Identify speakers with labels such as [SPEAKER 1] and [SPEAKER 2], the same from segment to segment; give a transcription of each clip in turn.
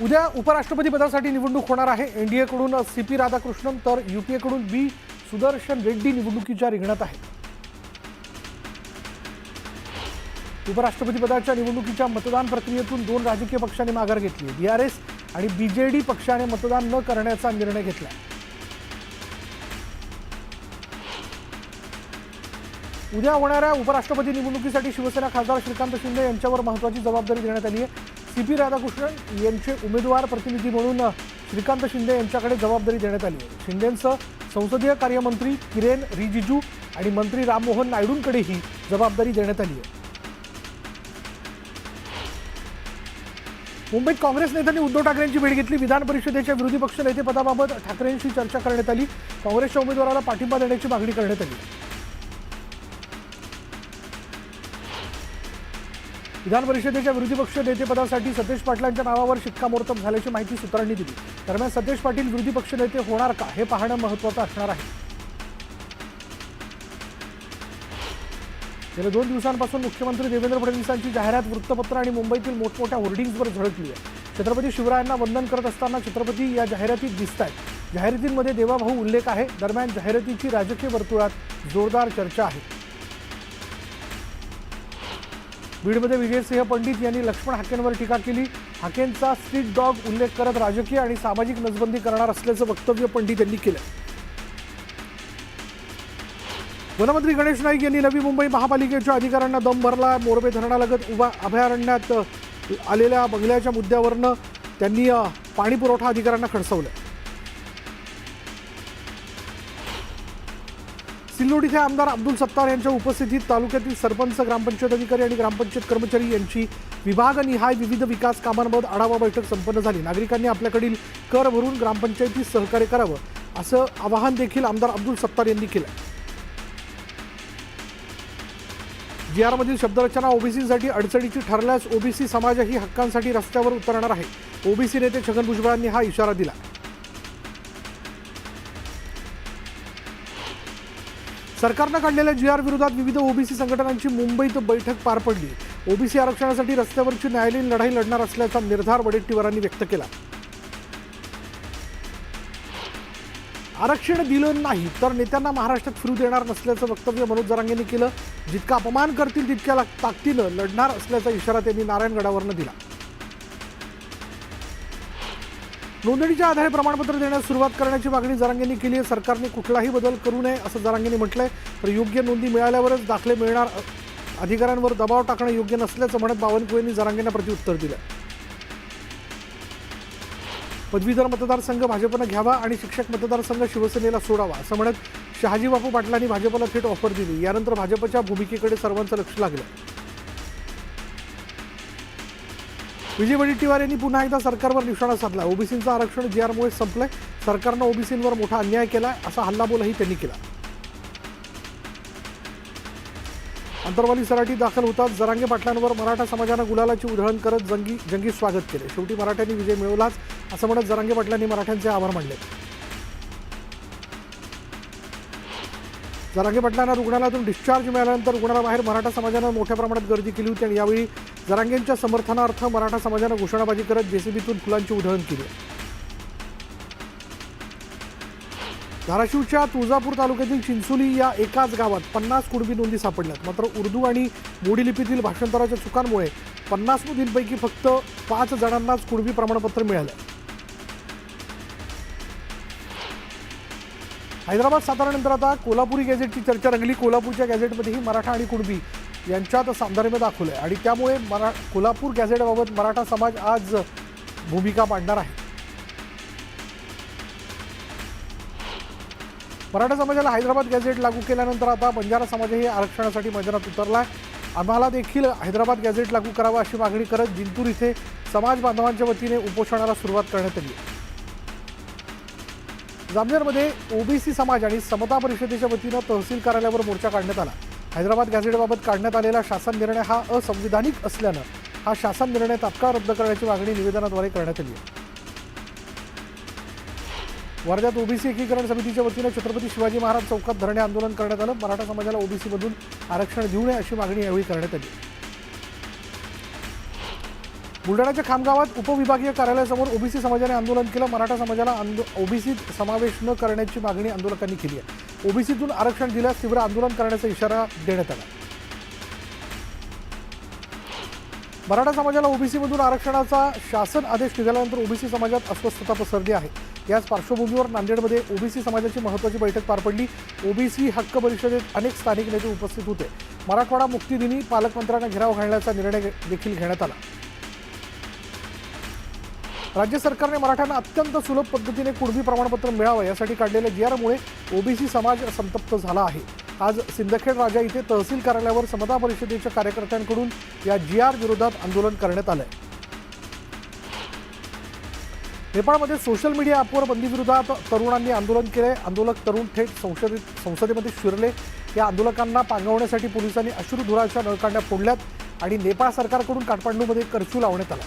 [SPEAKER 1] उद्या उपराष्ट्रपती पदासाठी निवडणूक होणार आहे। एनडीएकडून सीपी राधाकृष्णन तर यूपीएकडून बी सुदर्शन रेड्डी निवडणुकीच्या रिंगणात आहेत। उपराष्ट्रपती पदाच्या निवडणुकीच्या मतदान प्रक्रियेतून दोन राजकीय पक्षांनी माघार घेतली। बीआरएस आणि बीजेडी पक्षाने मतदान न करण्याचा निर्णय घेतला। उद्या होणाऱ्या उपराष्ट्रपती निवडणुकीसाठी शिवसेना खासदार श्रीकांत शिंदे यांच्यावर महत्त्वाची जबाबदारी देण्यात आली आहे। सीपी राधाकृष्णन यांचे उमेदवार प्रतिनिधी म्हणून श्रीकांत शिंदे यांच्याकडे जबाबदारी देण्यात आली आहे। शिंदेंसह संसदीय कार्यमंत्री किरेन रिजिजू आणि मंत्री राममोहन नायडूंकडेही जबाबदारी देण्यात आली आहे। मुंबईत काँग्रेस नेत्यांनी उद्धव ठाकरेंची भेट घेतली। विधान परिषदेच्या विरोधी पक्ष नेतेपदाबाबत ठाकरेंशी चर्चा करण्यात आली। काँग्रेसच्या उमेदवाराला पाठिंबा देण्याची मागणी करण्यात आली। विधान परिषदेच्या विरोधी पक्ष नेतेपदासाठी सतेज पाटलांच्या नावावर शिक्कामोर्तब झाल्याची माहिती सूत्रांनी दिली। दरम्यान सतेज पाटील विरोधी पक्ष नेते होणार का हे पाहणं महत्त्वाचं असणार आहे। गेल्या 2 दिवसांपासून मुख्यमंत्री देवेंद्र फडणवीसांची जाहिरात वृत्तपत्र आणि मुंबईतील मोठमोठ्या होर्डिंग्जवर झळकली आहे। छत्रपती शिवरायांना वंदन करत असताना छत्रपती या जाहिरातीत दिसतायत। जाहिरातींमध्ये देवाभाऊ उल्लेख आहे। दरम्यान जाहिरातीची राजकीय वर्तुळात जोरदार चर्चा आहे। बीडमध्ये विजयसिंह पंडित यांनी लक्ष्मण हाकेंवर टीका केली। हाकेंचा स्ट्रीट डॉग उल्लेख करत राजकीय आणि सामाजिक नसबंदी करणार असल्याचं वक्तव्य पंडित यांनी केलं। वनमंत्री गणेश नाईक यांनी नवी मुंबई महापालिकेच्या अधिकाऱ्यांना दम भरला। मोरबे धरणालगत उभा अभयारण्यात आलेल्या बंगल्याच्या मुद्द्यावरनं त्यांनी पाणी पुरवठा अधिकाऱ्यांना खडसवलं। सिल्लोड इथे आमदार अब्दुल सत्तार यांच्या उपस्थितीत तालुक्यातील सरपंच, ग्रामपंचायत अधिकारी आणि ग्रामपंचायत कर्मचारी यांची विभागनिहाय विविध विकास कामांबाबत आढावा बैठक संपन्न झाली। नागरिकांनी आपल्याकडील कर भरून ग्रामपंचायतीस सहकार्य करावं असं आवाहन देखील आमदार अब्दुल सत्तार यांनी केलं। GR मधील शब्दरचना ओबीसीसाठी अडचणीची ठरल्यास ओबीसी समाजही हक्कांसाठी रस्त्यावर उतरणार आहे। ओबीसी नेते छगन भुजबळांनी हा इशारा दिला। सरकारनं काढलेल्या GR विरोधात विविध ओबीसी संघटनांची मुंबईत बैठक पार पडली। ओबीसी आरक्षणासाठी रस्त्यावरची न्यायालयीन लढाई लढणार असल्याचा निर्धार वडेट्टीवारांनी व्यक्त केला। आरक्षण दिलं नाही तर नेत्यांना महाराष्ट्रात फिरू देणार नसल्याचं वक्तव्य मनोज जरांगेंनी केलं। जितका अपमान करतील तितक्या ताकदीनं लढणार असल्याचा इशारा त्यांनी नारायणगडावरनं दिला। नोंदणीच्या आधारे प्रमाणपत्र देण्यास सुरुवात करण्याची मागणी जरांगेंनी केली आहे। सरकारने कुठलाही बदल करू नये असं जरांगेंनी म्हटलंय। तर योग्य नोंदी मिळाल्यावरच दाखले मिळणार, अधिकाऱ्यांवर दबाव टाकणं योग्य नसल्याचं म्हणत बावनकुळेंनी जरांगेंना प्रत्युत्तर दिलं। पदवीधर मतदारसंघ भाजपनं घ्यावा आणि शिक्षक मतदारसंघ शिवसेनेला सोडावा असं म्हणत शहाजी बापू पाटलांनी भाजपला थेट ऑफर दिली। यानंतर भाजपच्या भूमिकेकडे सर्वांचं लक्ष लागलं। विजय वडेट्टीवार यांनी पुन्हा एकदा सरकारवर निशाणा साधला। ओबीसींचं आरक्षण GRमुळे संपलंय, सरकारनं ओबीसींवर मोठा अन्याय केलाय असा हल्लाबोलही त्यांनी केला। अंतरवाली सराटीत दाखल होताच जरांगे पाटलांवर मराठा समाजानं गुलालाची उधळण करत जंगी स्वागत केले। शेवटी मराठ्यांनी विजय मिळवलाच असं म्हणत जरांगे पाटलांनी मराठ्यांचे आभार मानले। जरांगे पाटलांना रुग्णालयातून डिस्चार्ज मिळाल्यानंतर रुग्णालयाबाहेर मराठा समाजानं मोठ्या प्रमाणात गर्दी केली होती आणि यावेळी जरांगेंच्या समर्थनार्थ मराठा समाजानं घोषणाबाजी करत जेसीबीतून फुलांची उधळण केली। धाराशिवच्या तुळजापूर तालुक्यातील चिंचोली या एकाच गावात 50 कुणबी नोंदी सापडल्यात। मात्र उर्दू आणि मोडी लिपीतील भाषांतराच्या चुकांमुळे 50 नोंदींपैकी फक्त 5 जणांनाच कुणबी प्रमाणपत्र मिळालं। हैदराबाद साताऱ्यानंतर आता कोल्हापुरी गॅझेटची चर्चा रंगली। कोल्हापूरच्या गॅझेटमध्येही मराठा आणि कुणबी यांच्यात साधर्म्य दाखवलंय आणि त्यामुळे कोल्हापूर गॅझेटबाबत मराठा समाज आज भूमिका मांडणार आहे। मराठा समाजाला हैदराबाद गॅझेट लागू केल्यानंतर आता बंजारा समाजही आरक्षणासाठी मैदानात उतरलाय। आम्हाला देखील हैदराबाद गॅझेट लागू करावा अशी मागणी करत जिंतूर इथे समाज बांधवांच्या वतीने उपोषणाला सुरुवात करण्यात आली। जामनेरमध्ये ओबीसी समाज आणि समता परिषदेच्या वतीनं तहसील कार्यालयावर मोर्चा काढण्यात आला। हैदराबाद गॅझेटबाबत काढण्यात आलेला शासन निर्णय हा असंविधानिक असल्यानं हा शासन निर्णय तात्काळ रद्द करण्याची मागणी निवेदनाद्वारे करण्यात आली आहे। वर्ध्यात ओबीसी एकीकरण समितीच्या वतीनं छत्रपती शिवाजी महाराज चौकात धरणे आंदोलन करण्यात आलं। मराठा समाजाला ओबीसीमधून आरक्षण देऊ नये अशी मागणी यावेळी करण्यात आली। बुलढाण्याच्या खामगावात उपविभागीय कार्यालयासमोर ओबीसी समाजाने आंदोलन केलं। मराठा समाजाला ओबीसीत समावेश न करण्याची मागणी आंदोलकांनी केली आहे। ओबीसीतून आरक्षण दिल्यास तीव्र आंदोलन करण्याचा इशारा देण्यात आला। मराठा समाजाला ओबीसीमधून आरक्षणाचा शासन आदेश निघाल्यानंतर ओबीसी समाजात अस्वस्थता पसरली आहे। याच पार्श्वभूमीवर नांदेडमध्ये ओबीसी समाजाची महत्त्वाची बैठक पार पडली। ओबीसी हक्क परिषदेत अनेक स्थानिक नेते उपस्थित होते। मराठवाडा मुक्ती दिनी पालकमंत्र्यांना घेराव घालण्याचा निर्णय देखील घेण्यात आला। राज्य सरकारने मराठ्यांना अत्यंत सुलभ पद्धतीने कुणबी प्रमाणपत्र मिळावं यासाठी काढलेल्या जीआरमुळे ओबीसी समाज संतप्त झाला आहे। आज सिंदखेड राजा इथे तहसील कार्यालयावर समता परिषदेच्या कार्यकर्त्यांकडून या जीआर विरोधात आंदोलन करण्यात आलंय। नेपाळमध्ये सोशल मीडिया ॲपवर बंदीविरोधात तरुणांनी आंदोलन केले। आंदोलक तरुण थेट संसदेमध्ये शिरले। या आंदोलकांना पांगवण्यासाठी पोलिसांनी अश्रुधुराच्या नळकांड्या फोडल्यात आणि नेपाळ सरकारकडून काठमांडूमध्ये कर्फ्यू लावण्यात आला।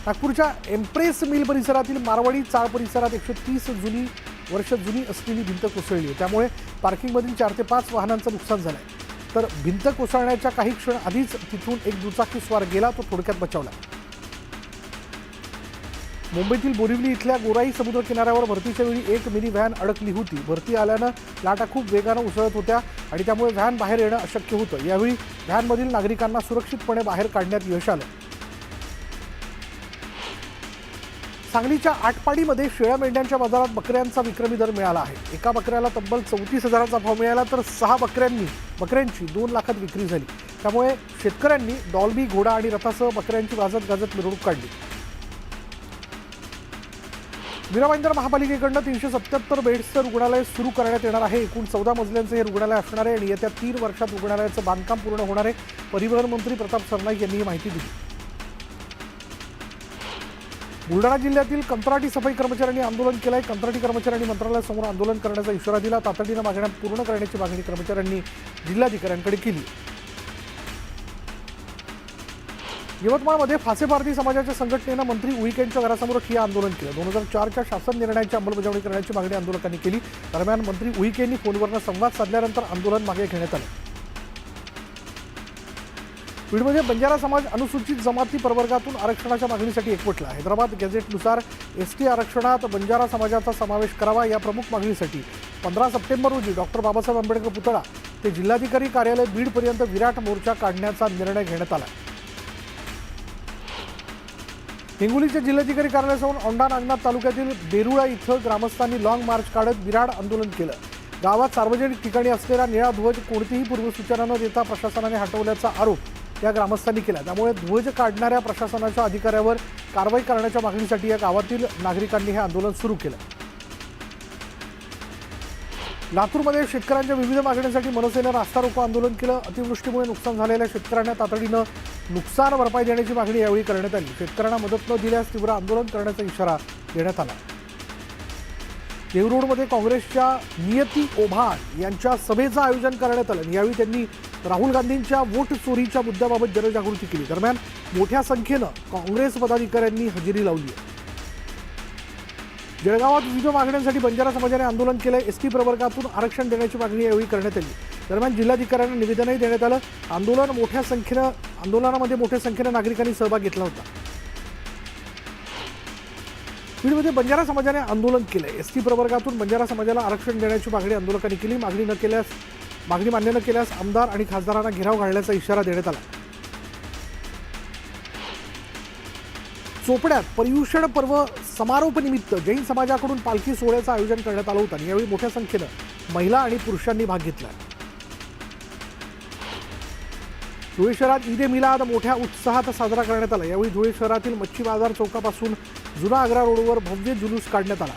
[SPEAKER 1] नागपूरच्या एम्प्रेस मिल परिसरातील मारवाडी चाळ परिसरात 130 वर्ष जुनी असलेली भिंत कोसळली आहे। त्यामुळे पार्किंगमधील 4 ते 5 वाहनांचं नुकसान झालंय। तर भिंत कोसळण्याच्या काही क्षण आधीच तिथून एक दुचाकी स्वार गेला, तो थोडक्यात बचावला। मुंबईतील बोरिवली इथल्या गोराई समुद्र किनाऱ्यावर भरतीच्या वेळी एक मिनी व्हॅन अडकली होती। भरती आल्यानं लाटा खूप वेगानं उसळत होत्या आणि त्यामुळे व्हॅन बाहेर येणं अशक्य होतं। यावेळी व्हॅनमधील नागरिकांना सुरक्षितपणे बाहेर काढण्यात यश आलं। सांगलीच्या आटपाडीमध्ये शेळ्या मेंढ्यांच्या बाजारात बकऱ्यांचा विक्रमी दर मिळाला आहे। एका बकऱ्याला तब्बल 34,000चा भाव मिळाला, तर 6 बकऱ्यांची 2 लाखात विक्री झाली। त्यामुळे शेतकऱ्यांनी डॉल्बी, घोडा आणि रथासह बकऱ्यांची वाजत गाजत मिरवणूक काढली। मीरा भाईंदर महापालिकेकडून 377 बेड्सचं रुग्णालय सुरू करण्यात येणार आहे। एकूण 14 मजल्यांचं हे रुग्णालय असणार आहे आणि येत्या 3 वर्षात रुग्णालयाचं बांधकाम पूर्ण होणार आहे। परिवहन मंत्री प्रताप सरनाईक यांनी ही माहिती दिली। बुलढाणा जिल्ह्यातील कंत्राटी सफाई कर्मचाऱ्यांनी आंदोलन केलं आहे। कंत्राटी कर्मचाऱ्यांनी मंत्रालयासमोर आंदोलन करण्याचा इशारा दिला। तातडीनं मागण्या पूर्ण करण्याची मागणी कर्मचाऱ्यांनी जिल्हाधिकाऱ्यांकडे केली। यवतमाळमध्ये फासे भारती समाजाच्या संघटनेनं मंत्री उईकेंच्या घरासमोर ठिय्या आंदोलन केलं। 2004च्या शासन निर्णयाची अंमलबजावणी करण्याची मागणी आंदोलकांनी केली। दरम्यान मंत्री उईकेंनी फोनवरून संवाद साधल्यानंतर आंदोलन मागे घेण्यात आलं। बीडमध्ये बंजारा समाज अनुसूचित जमाती प्रवर्गातून आरक्षणाच्या मागणीसाठी एकवटला। हैदराबाद गॅझेटनुसार एसटी आरक्षणात बंजारा समाजाचा समावेश करावा या प्रमुख मागणीसाठी 15 सप्टेंबर रोजी डॉक्टर बाबासाहेब आंबेडकर पुतळा ते जिल्हाधिकारी कार्यालय बीडपर्यंत विराट मोर्चा काढण्याचा निर्णय घेण्यात आला। हिंगोलीच्या जिल्हाधिकारी कार्यालयासमोर औंढा नागनाथ तालुक्यातील बेरुळा इथं ग्रामस्थांनी लॉंग मार्च काढत विराट आंदोलन केलं। गावात सार्वजनिक ठिकाणी असलेला निळा ध्वज कोणतीही पूर्वसूचना न देता प्रशासनाने हटवल्याचा आरोप या ग्रामस्थांनी केला। त्यामुळे ध्वज काढणाऱ्या प्रशासनाच्या अधिकाऱ्यावर कारवाई करण्याच्या मागणीसाठी या गावातील नागरिकांनी हे आंदोलन सुरू केलं। लातूरमध्ये शेतकऱ्यांच्या विविध मागण्यांसाठी मनसेनं रास्ता रोको आंदोलन केलं। अतिवृष्टीमुळे नुकसान झालेल्या शेतकऱ्यांना तातडीनं नुकसान भरपाई देण्याची मागणी यावेळी करण्यात आली। शेतकऱ्यांना मदत न दिल्यास तीव्र आंदोलन करण्याचा इशारा देण्यात आला। देवरोडमध्ये काँग्रेसच्या नियती ओभान यांच्या सभेचं आयोजन करण्यात आलं। यावेळी त्यांनी राहुल गांधींच्या वोट चोरीच्या मुद्द्याबाबत जनजागृती केली। दरम्यान मोठ्या संख्येनं काँग्रेस पदाधिकाऱ्यांनी हजेरी लावली। जळगावात विविध मागण्यांसाठी बंजारा समाजाने आंदोलन केलं। एसटी प्रवर्गातून आरक्षण देण्याची मागणी यावेळी करण्यात आली। दरम्यान जिल्हाधिकाऱ्यांना निवेदनही देण्यात आलं। आंदोलनामध्ये मोठ्या संख्येनं नागरिकांनी सहभाग घेतला होता। बीडमध्ये बंजारा समाजाने आंदोलन केलं। एसटी प्रवर्गातून बंजारा समाजाला आरक्षण देण्याची मागणी आंदोलकांनी केली। मागणी मान्य न केल्यास आमदार आणि खासदारांना घेराव घालण्याचा इशारा देण्यात आला। चोपड्यात पर्युषण पर्व समारोपनिमित्त जैन समाजाकडून पालखी सोहळ्याचं आयोजन करण्यात आलं होतं। यावेळी मोठ्या संख्येनं महिला आणि पुरुषांनी भाग घेतला। धुळे शहरात ईद ए मिलाद मोठ्या उत्साहात साजरा करण्यात आला। यावेळी धुळे शहरातील मच्छी बाजार चौकापासून जुना आग्रा रोडवर भव्य जुलूस काढण्यात आला।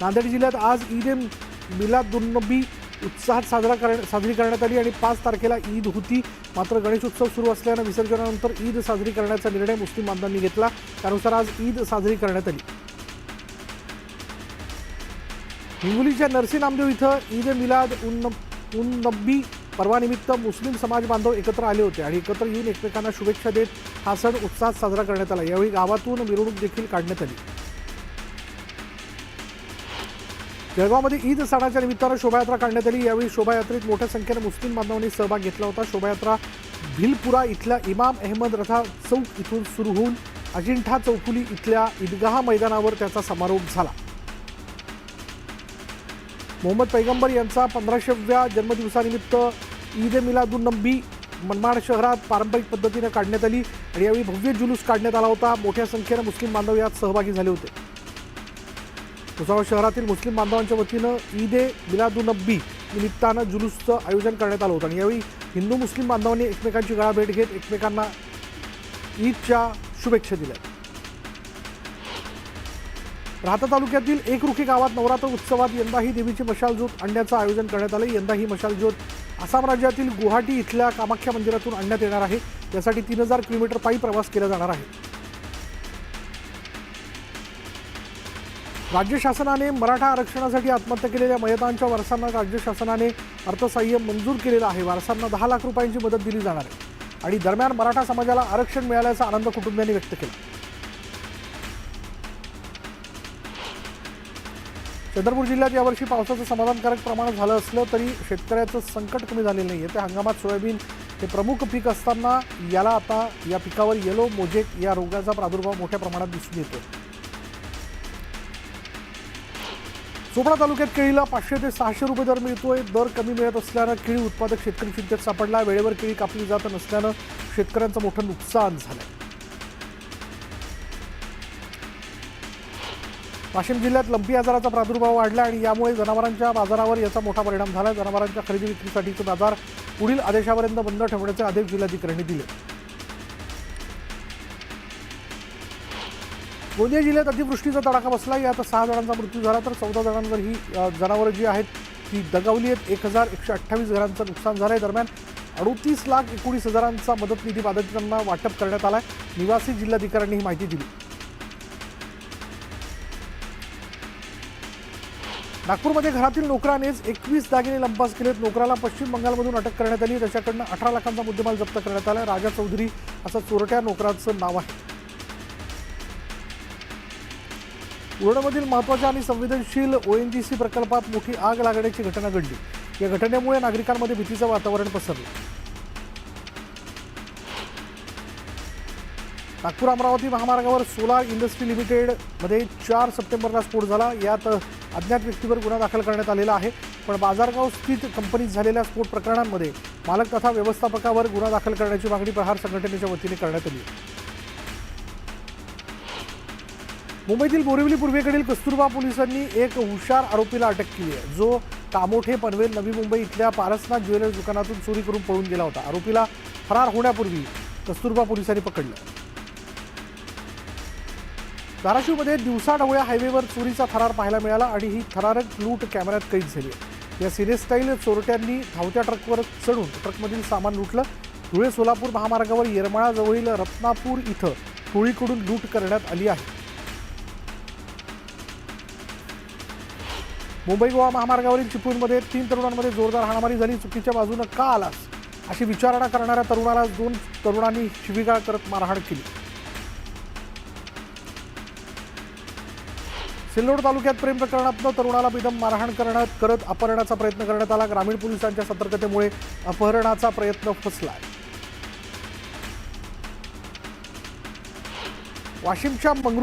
[SPEAKER 1] नांदेड जिल्ह्यात आज ईद ए मिलादुन्नबी उत्साहात साजरी करण्यात आली आणि 5 तारखेला ईद होती। मात्र गणेशोत्सव सुरू असल्यानं विसर्जनानंतर ईद साजरी करण्याचा निर्णय मुस्लिम बांधवांनी घेतला। त्यानुसार आज ईद साजरी करण्यात आली। हिंगोलीच्या नरसी नामदेव इथं ईद ए मिलाद उन नबी पर्वानिमित्त मुस्लिम समाज बांधव एकत्र आले होते आणि एकत्र येऊन एकमेकांना शुभेच्छा देत हा सण उत्साहात साजरा करण्यात आला। यावेळी गावातून मिरवणूक देखील काढण्यात आली। जळगावमध्ये ईद सणाच्या निमित्तानं शोभायात्रा काढण्यात आली। यावेळी शोभायात्रेत मोठ्या संख्येने मुस्लिम बांधवांनी सहभाग घेतला होता। शोभायात्रा भिलपुरा इथल्या इमाम अहमद रथा चौक इथून सुरू होऊन अजिंठा चौफुली इथल्या ईदगाह मैदानावर त्याचा समारोप झाला। मोहम्मद पैगंबर यांचा 15व्या जन्मदिवसानिमित्त ईद ए मिलादुन्नबी मनमाड शहरात पारंपरिक पद्धतीने काढण्यात आली आणि यावेळी भव्य जुलूस काढण्यात आला होता। मोठ्या संख्येने मुस्लिम बांधव यात सहभागी झाले होते। भुसावळ शहरातील मुस्लिम बांधवांच्या वतीनं ईद ए मिलादुन्नबी निमित्तानं जुलूसचं आयोजन करण्यात आलं होतं आणि यावेळी हिंदू मुस्लिम बांधवांनी एकमेकांची गळाभेट घेत एकमेकांना ईदच्या शुभेच्छा दिल्या। राहता तालुक्यातील एकरुखी गावात नवरात्र उत्सवात यंदाही देवीची मशाल ज्योत आणण्याचं आयोजन करण्यात आलं। यंदा ही मशाल ज्योत आसाम राज्यातील गुवाहाटी इथल्या कामाख्या मंदिरातून आणण्यात येणार आहे। यासाठी 3000 किलोमीटर पायी प्रवास केला जाणार आहे। राज्य शासनाने मराठा आरक्षणासाठी आत्महत्या केलेल्या मयतांच्या वारसांना राज्य शासनाने अर्थसहाय्य मंजूर केलेलं आहे। वारसांना 10 लाख रुपयांची मदत दिली जाणार आहे आणि दरम्यान मराठा समाजाला आरक्षण मिळाल्याचा आनंद कुटुंबियांनी व्यक्त केला। चंद्रपूर जिल्ह्यात यावर्षी पावसाचं समाधानकारक प्रमाणात झालं असलं तरी शेतकऱ्याचं संकट कमी झालेलं नाही आहे। त्या हंगामात सोयाबीन हे प्रमुख पीक असताना या पिकावर येलो मोजेक या रोगाचा प्रादुर्भाव मोठ्या प्रमाणात दिसून येतो। चोपडा तालुक्यात केळीला 500 ते 600 रुपये दर मिळतोय। दर कमी मिळत असल्यानं केळी उत्पादक शेतकरी चिंतेत सापडला। वेळेवर केळी कापली जात नसल्यानं शेतकऱ्यांचं मोठं नुकसान झालंय। वाशिम जिल्ह्यात लंपी आजाराचा प्रादुर्भाव वाढला आणि यामुळे जनावरांच्या बाजारावर याचा मोठा परिणाम झाला। जनावरांच्या खरेदी विक्रीसाठीचे बाजार पुढील आदेशापर्यंत बंद ठेवण्याचे आदेश जिल्हाधिकाऱ्यांनी दिले। गोंदिया जिल्ह्यात अतिवृष्टीचा तडाखा बसला। यात 6 जणांचा मृत्यू झाला तर 14 जणांवर ही जनावरं जी आहेत ती दगावली आहेत। 1128 घरांचं नुकसान झालंय। दरम्यान 38,19,000चा मदत निधी बाधितांना वाटप करण्यात आलाय। निवासी जिल्हाधिकाऱ्यांनी ही माहिती दिली। नागपूरमध्ये घरातील नोकरानेच 21 दागिने लंपास केलेत। नोकराला पश्चिम बंगालमधून अटक करण्यात आली। त्याच्याकडनं 18 लाखांचा मुद्देमाल जप्त करण्यात आला। राजा चौधरी असं चोरट्या नोकराचं नाव आहे। उरणमधील महत्त्वाच्या आणि संवेदनशील ONGC प्रकल्पात मोठी आग लागण्याची घटना घडली। या घटनेमुळे नागरिकांमध्ये भीतीचं वातावरण पसरलं। नागपूर अमरावती महामार्गावर सोलार इंडस्ट्री लिमिटेड मध्ये 4 सप्टेंबरला स्फोट झाला। यात अज्ञात व्यक्तीवर गुन्हा दाखल करण्यात आलेला आहे। पण बाजारगाव स्थित कंपनीत झालेल्या स्फोट प्रकरणांमध्ये मालक तथा व्यवस्थापकावर गुन्हा दाखल करण्याची मागणी प्रहार संघटनेच्या वतीने करण्यात आली। मुंबईतील बोरिवली पूर्वेकडील कस्तुरबा पोलिसांनी एक हुशार आरोपीला अटक केली आहे, जो कामोठे पनवेल नवी मुंबई इथल्या पारसनाथ ज्वेलर्स दुकानातून चोरी करून पळून गेला होता। आरोपीला फरार होण्यापूर्वी कस्तुरबा पोलिसांनी पकडलं। धाराशिवमध्ये दिवसाढवळ्या हायवेवर चोरीचा थरार पाहायला मिळाला आणि ही थरारक लूट कॅमेऱ्यात कैद झाली आहे। या सिनेस्टाईल चोरट्यांनी धावत्या ट्रकवर चढून ट्रकमधील सामान लुटलं। धुळे सोलापूर महामार्गावर येरमाळाजवळील रत्नापूर इथं टोळीकडून लूट करण्यात आली आहे। मुंबई गोवा महामार्गावरील चिपळूणमध्ये 3 तरुणांमध्ये जोरदार हाणामारी झाली। चुकीच्या बाजूनं का आलास अशी विचारणा करणाऱ्या तरुणाला 2 तरुणांनी शिवीगाळ करत मारहाण केली। सिल्लोड तालुक्यात प्रेम प्रकरणातनं तरुणाला बेदम मारहाण करत अपहरणाचा प्रयत्न करण्यात आला। ग्रामीण पोलिसांच्या सतर्कतेमुळे अपहरणाचा प्रयत्न फसला। वाशिमच्या